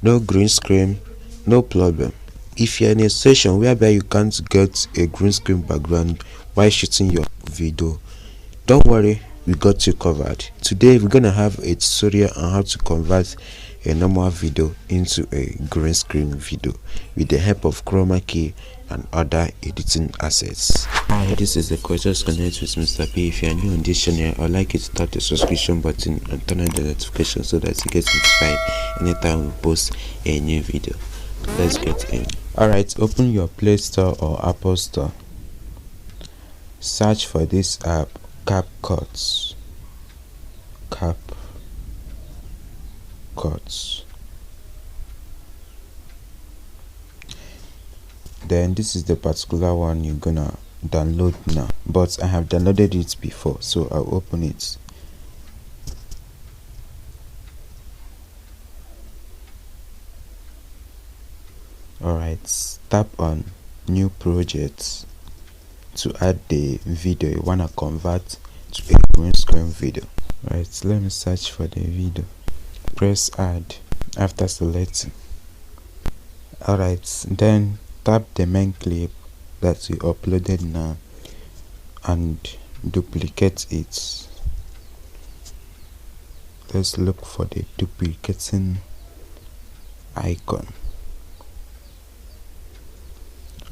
no green screen, no problem. If you're in a session whereby you can't get a green screen background while shooting your video, don't worry, we got you covered. Today we're gonna have a tutorial on how to convert a normal video into a green screen video with the help of chroma key and other editing assets. Hi, this is the Courses Connect with Mr. P. If you are new on this channel, I'd like you to tap the subscription button and turn on the notification so that you get notified anytime we post a new video. Let's get in. Alright, open your Play Store or Apple Store. Search for this app, CapCut. Then this is the particular one you're gonna download now, but I have downloaded it before, so I'll open it. Alright, tap on new project to add the video you wanna convert to a green screen video. Right, let me search for the video. Press add after selecting. Alright, then tap the main clip that you uploaded now and duplicate it. Let's look for the duplicating icon.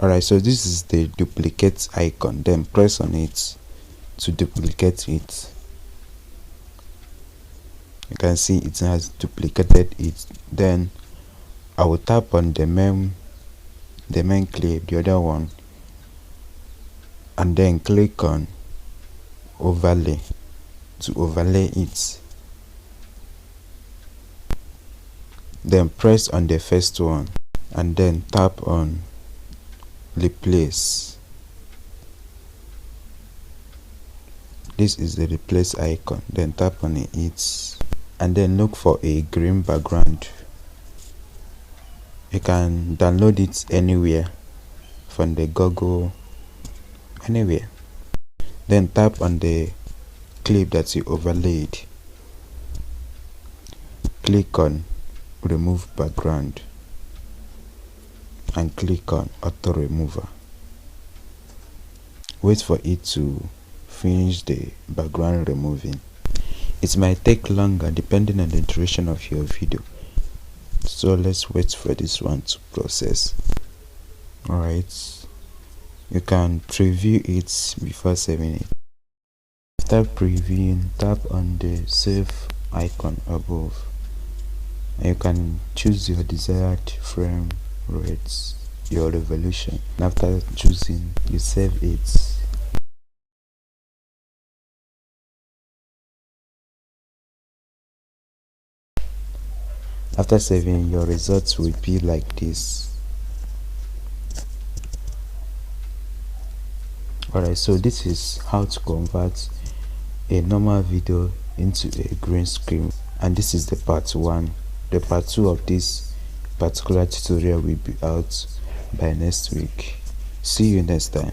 Alright, so this is the duplicate icon. Then press on it to duplicate it. You can see it has duplicated it. Then I will tap on the main clip, the other one, and then click on overlay to overlay it. Then press on the first one and then tap on replace. This is the replace icon. Then tap on it and then look for a green background. You can download it anywhere from the Google, anywhere. Then tap on the clip that you overlaid. Click on remove background and click on auto remover. Wait for it to finish the background removing. It might take longer depending on the duration of your video, so let's wait for this one to process. Alright, you can preview it before saving it. After previewing, tap on the save icon above and you can choose your desired frame rates, your resolution. After choosing, you save it. After saving, your results will be like this. Alright, so this is how to convert a normal video into a green screen, and this is the part 1. The part 2 of this particular tutorial will be out by next week. See you next time.